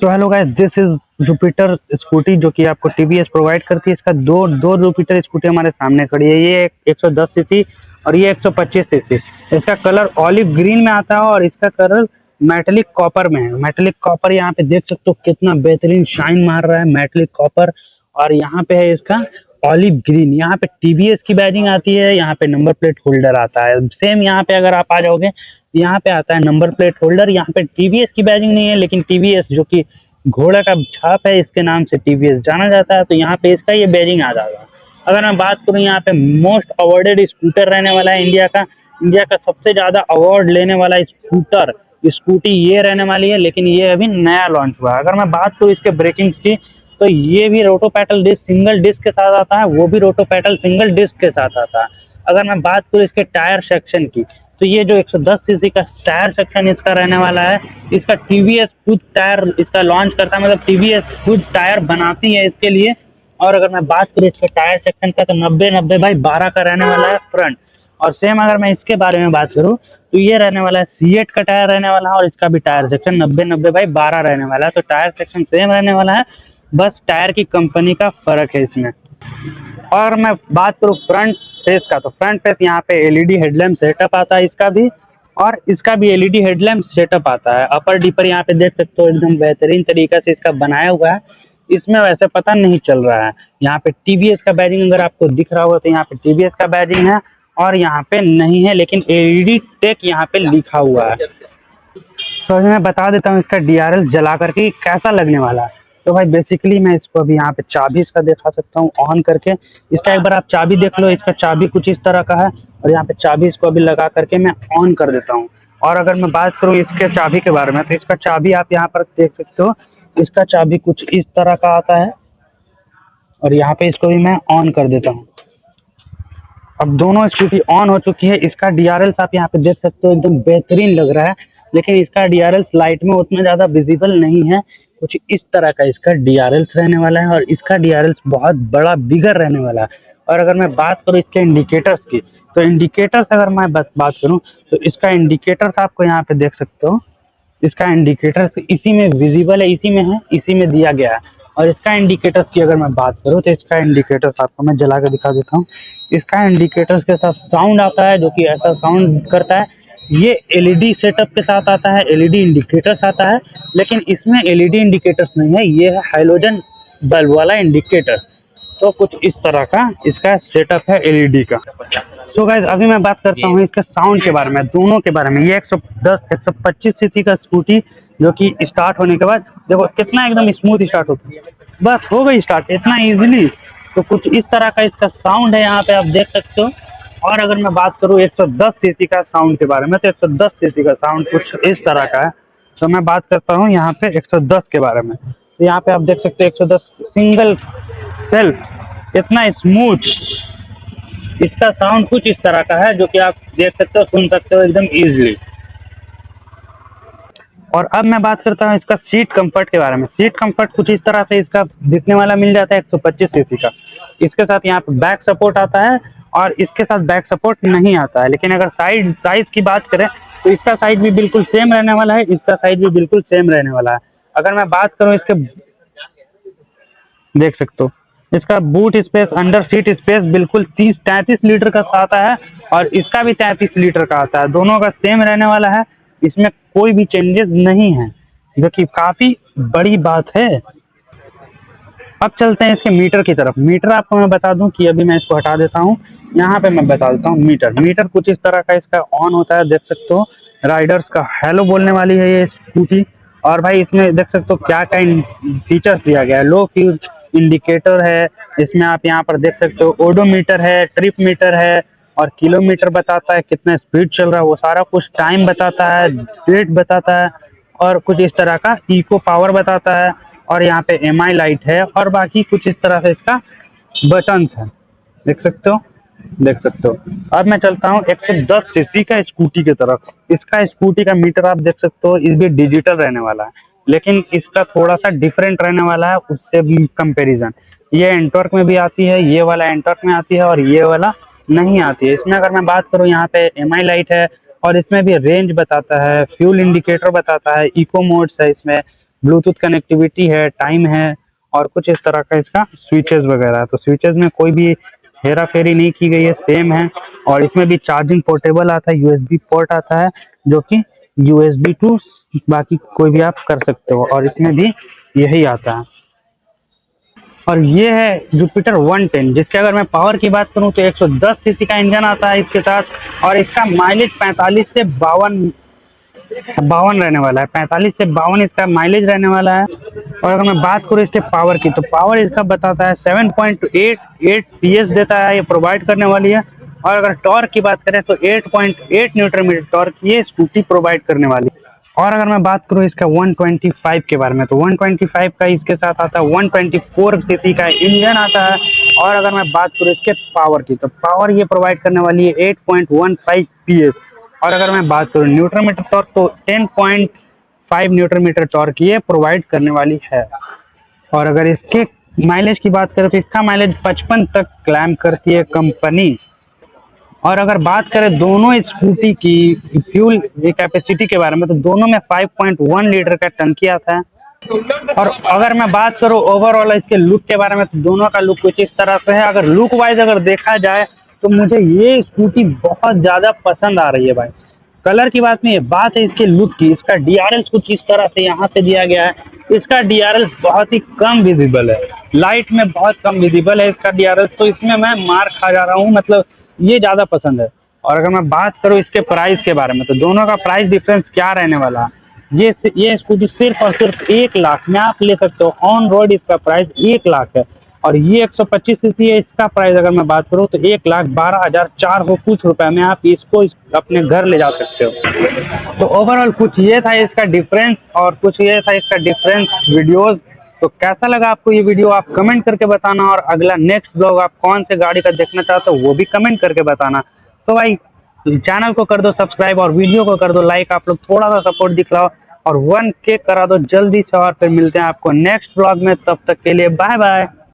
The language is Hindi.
तो hello guys, this is Jupiter scooty जो कि आपको टीवीएस प्रोवाइड करती है। इसका दो दो जुपिटर स्कूटी हमारे सामने खड़ी है। ये 110 सीसी और ये 125 सीसी। इसका कलर ऑलिव ग्रीन में आता है और इसका कलर मेटेलिक कॉपर में है। मेटेलिक कॉपर यहाँ पे देख सकते हो कितना बेहतरीन शाइन मार रहा है मेटेलिक कॉपर। और यहाँ पे है इसका ऑलिव ग्रीन। यहाँ पे टीवीएस की बैजिंग आती है, यहाँ पे नंबर प्लेट होल्डर आता है। सेम यहाँ पे अगर आप आ जाओगे यहाँ पे आता है नंबर प्लेट होल्डर। यहाँ पे टीवीएस की बैजिंग नहीं है, लेकिन टीवीएस जो कि घोड़ा का छाप है, इसके नाम से टीवीएस जाना जाता है, तो यहाँ पे इसका ये बैजिंग आ जाएगा। अगर मैं बात करूँ, यहाँ पे मोस्ट अवॉर्डेड स्कूटर रहने वाला है इंडिया का सबसे ज्यादा अवार्ड लेने वाला स्कूटी ये रहने वाली है। लेकिन ये अभी नया लॉन्च हुआ है। अगर मैं बात करूँ इसके ब्रेकिंग्स की, तो ये भी रोटो पैडल डिस्क सिंगल डिस्क के साथ आता है, वो भी रोटो पैडल सिंगल डिस्क के साथ आता है। अगर मैं बात करूँ इसके टायर सेक्शन की, तो ये जो 110 सीसी का टायर सेक्शन इसका रहने वाला है, इसका टीवीएस खुद टायर इसका लॉन्च करता है, मतलब टीवीएस खुद टायर बनाती है इसके लिए। और अगर मैं बात करूँ इसके टायर सेक्शन का, तो 90/12 का रहने वाला है फ्रंट। और सेम अगर मैं इसके बारे में बात करूँ, तो ये रहने वाला है C8 का टायर रहने वाला है, और इसका भी टायर सेक्शन 90/12 रहने वाला है। तो टायर सेक्शन सेम रहने वाला है, बस टायर की कंपनी का फर्क है इसमें। और मैं बात करूँ फ्रंट फेस का, तो फ्रंट फेस यहाँ पे एलईडी हेडलैम्प सेटअप आता है इसका भी, और इसका भी एलईडी हेडलैम्प सेटअप आता है। अपर डीपर यहाँ पे देख सकते हो एकदम बेहतरीन तरीका से इसका बनाया हुआ है। इसमें वैसे पता नहीं चल रहा है, यहाँ पे टीवीएस का बैजिंग अगर आपको दिख रहा होगा तो यहाँ पे टीवीएस का बैजिंग है, और यहाँ पे नहीं है, लेकिन एलईडी टेक यहाँ पे लिखा हुआ है। तो मैं बता देता हूँ इसका डीआरएल जला करके कैसा लगने वाला है। तो भाई बेसिकली मैं इसको अभी यहाँ पे चाबी इसका दिखा सकता हूँ ऑन करके। इसका एक बार आप चाबी देख लो, इसका चाबी कुछ इस तरह का है, और यहाँ पे चाबी इसको अभी लगा करके मैं ऑन कर देता हूँ। और अगर मैं बात करूँ इसके चाबी के बारे में, तो इसका चाबी आप यहाँ पर देख सकते हो, इसका चाबी कुछ इस तरह का आता है। और यहाँ पे इसको भी मैं ऑन कर देता हूँ। अब दोनों स्कूटी ऑन हो चुकी है। इसका डीआरएल आप यहाँ पे देख सकते हो एकदम बेहतरीन लग रहा है, लेकिन इसका डीआरएल लाइट में उतना ज्यादा विजिबल नहीं है। कुछ इस तरह का इसका डीआरएल रहने वाला है, और इसका डीआरएल बहुत बड़ा बिगर रहने वाला है। और अगर मैं बात करूँ इसके इंडिकेटर्स की, तो इंडिकेटर्स अगर मैं बात करूँ, तो इसका इंडिकेटर्स आपको यहाँ पे देख सकते हो। इसका इंडिकेटर्स इसी में विजिबल है, इसी में है, इसी में दिया गया है। और इसका इंडिकेटर्स की अगर मैं बात करूँ, तो इसका इंडिकेटर्स आपको मैं जला कर दिखा देता हूँ। इसका इंडिकेटर्स के साथ साउंड आता है, जो कि ऐसा साउंड करता है। ये एलईडी सेटअप के साथ आता है, एलईडी इंडिकेटर्स आता है, लेकिन इसमें एलईडी इंडिकेटर्स नहीं है, ये है हाइलोजन बल्ब वाला इंडिकेटर। तो कुछ इस तरह का इसका सेटअप है एलईडी का। सो गाइस, अभी मैं बात करता हूँ इसके साउंड के बारे में, दोनों के बारे में। ये 110 125 सीसी का स्कूटी जो कि स्टार्ट होने के बाद देखो कितना एकदम स्मूथ स्टार्ट होता है, बस हो गई स्टार्ट इतना इजीली। तो कुछ इस तरह का इसका साउंड है, यहाँ पे आप देख सकते हो। और अगर मैं बात करूँ 110 सीसी का साउंड के बारे में, तो 110 सीसी का साउंड कुछ इस तरह का है। तो मैं बात करता हूँ यहाँ पे 110 के बारे में, तो यहाँ पे आप देख सकते हो 110 सिंगल सेल्फ इतना स्मूथ इसका साउंड कुछ इस तरह का है, जो कि आप देख सकते हो, सुन सकते हो एकदम इजीली। और अब मैं बात करता हूँ इसका सीट कंफर्ट के बारे में। सीट कंफर्ट कुछ इस तरह से इसका दिखने वाला मिल जाता है 125 सीसी का। इसके साथ यहाँ पे बैक सपोर्ट आता है, और इसके साथ बैक सपोर्ट नहीं आता है। लेकिन अगर साइज की बात करें, तो इसका साइज भी बिल्कुल सेम रहने वाला है, इसका साइज भी बिल्कुल सेम रहने वाला है। अगर मैं बात करूँ इसके, देख सकते हो इसका boot space, under seat space बिल्कुल 30-33 लीटर का आता है, और इसका भी 33 लीटर का आता है। दोनों का सेम रहने वाला है, इसमें कोई भी चेंजेस नहीं है, जो कि काफी बड़ी बात है। अब चलते हैं इसके मीटर की तरफ। मीटर आपको मैं बता दूं कि अभी मैं इसको हटा देता हूं, यहाँ पे मैं बता देता हूँ। मीटर कुछ इस तरह का इसका ऑन होता है, देख सकते हो। राइडर्स का हेलो बोलने वाली है ये स्कूटी। और भाई इसमें देख सकते हो क्या क्या फीचर्स दिया गया है। लो फ्यूल इंडिकेटर है, इसमें आप यहाँ पर देख सकते हो। ओडोमीटर है, ट्रिप मीटर है, और किलोमीटर बताता है कितना स्पीड चल रहा है, वो सारा कुछ टाइम बताता है, डेट बताता है, और कुछ इस तरह का इको पावर बताता है। और यहाँ पे एमआई लाइट है, और बाकी कुछ इस तरह से इसका बटन्स है, देख सकते हो। अब मैं चलता हूँ 110 सीसी का स्कूटी की तरफ। इसका स्कूटी का मीटर आप देख सकते हो, इस भी डिजिटल रहने वाला है, लेकिन इसका थोड़ा सा डिफरेंट रहने वाला है उससे भी कंपेरिजन। ये एंटॉर्क में भी आती है, ये वाला एंटॉर्क में आती है, और ये वाला नहीं आती है। इसमें अगर मैं बात करूँ, यहाँ पे एमआई लाइट है, और इसमें भी रेंज बताता है, फ्यूल इंडिकेटर बताता है, इको मोड्स है इसमें, ब्लूटूथ कनेक्टिविटी है, टाइम है और कुछ इस तरह का इसका स्विचेस वगैरह है। तो स्विचेस में कोई भी हेरा फेरी नहीं की गई है, सेम है। और इसमें भी चार्जिंग पोर्टेबल आता है, यूएसबी पोर्ट आता है जो कि यूएसबी टू बाकी कोई भी आप कर सकते हो, और इसमें भी यही आता है। और ये है जुपिटर 110, जिसके अगर मैं पावर की बात करूं तो 110 सीसी का इंजन आता है इसके साथ, और इसका माइलेज 45 से 52 रहने वाला है। 45 से 52 इसका माइलेज रहने वाला है। और अगर मैं बात करूँ इसके पावर की, तो पावर इसका बताता है 7.88 PS देता है, ये प्रोवाइड करने वाली है। और अगर टॉर्क की बात करें तो 8.8 न्यूटन मीटर टॉर्क ये स्कूटी प्रोवाइड करने वाली है। और अगर मैं बात करूँ इसका 125 के बारे में, तो 125 का इसके साथ आता है 124 सीसी का इंजन आता है। और अगर मैं बात करूँ इसके पावर की, तो पावर ये प्रोवाइड करने वाली है 8.15 PS। और अगर मैं बात करूँ न्यूटन मीटर टॉर्क, तो 10.5 न्यूटन मीटर टॉर्क ये प्रोवाइड करने वाली है। और अगर इसके माइलेज की बात करें तो इसका माइलेज 55 तक क्लेम करती है कंपनी। और अगर बात करें दोनों स्कूटी की फ्यूल कैपेसिटी के बारे में, तो दोनों में 5.1 लीटर का टंकी आता है। और अगर मैं बात करूं ओवरऑल इसके लुक के बारे में, तो दोनों का लुक कुछ इस तरह से है। अगर लुक वाइज अगर देखा जाए तो मुझे ये स्कूटी बहुत ज्यादा पसंद आ रही है भाई। कलर की बात नहीं है, बात है इसके लुक की। इसका डीआरएल कुछ इस तरह से यहाँ पे दिया गया है। इसका डीआरएल बहुत ही कम विजिबल है, लाइट में बहुत कम विजिबल है इसका डीआरएल, तो इसमें मैं मार खा जा रहा हूँ, मतलब ये ज्यादा पसंद है। और अगर मैं बात करूँ इसके प्राइस के बारे में, तो दोनों का प्राइस डिफरेंस क्या रहने वाला है। ये स्कूटी सिर्फ और सिर्फ 1 लाख में आप ले सकते हो। ऑन रोड इसका प्राइस 1 लाख है। और ये 125 सीसी है, इसका प्राइस अगर मैं बात करूँ तो 1,12,400 को कुछ रुपए में आप इसको अपने घर ले जा सकते हो। तो ओवरऑल कुछ ये था इसका डिफरेंस, और कुछ ये था इसका डिफरेंस वीडियोस। तो कैसा लगा आपको ये वीडियो आप कमेंट करके बताना, और अगला नेक्स्ट ब्लॉग आप कौन से गाड़ी का देखना चाहते हो वो भी कमेंट करके बताना। तो भाई चैनल को कर दो सब्सक्राइब और वीडियो को कर दो लाइक, आप लोग थोड़ा सा सपोर्ट दिखलाओ, और 1K करा दो जल्दी से। और फिर मिलते हैं आपको नेक्स्ट ब्लॉग में, तब तक के लिए बाय बाय।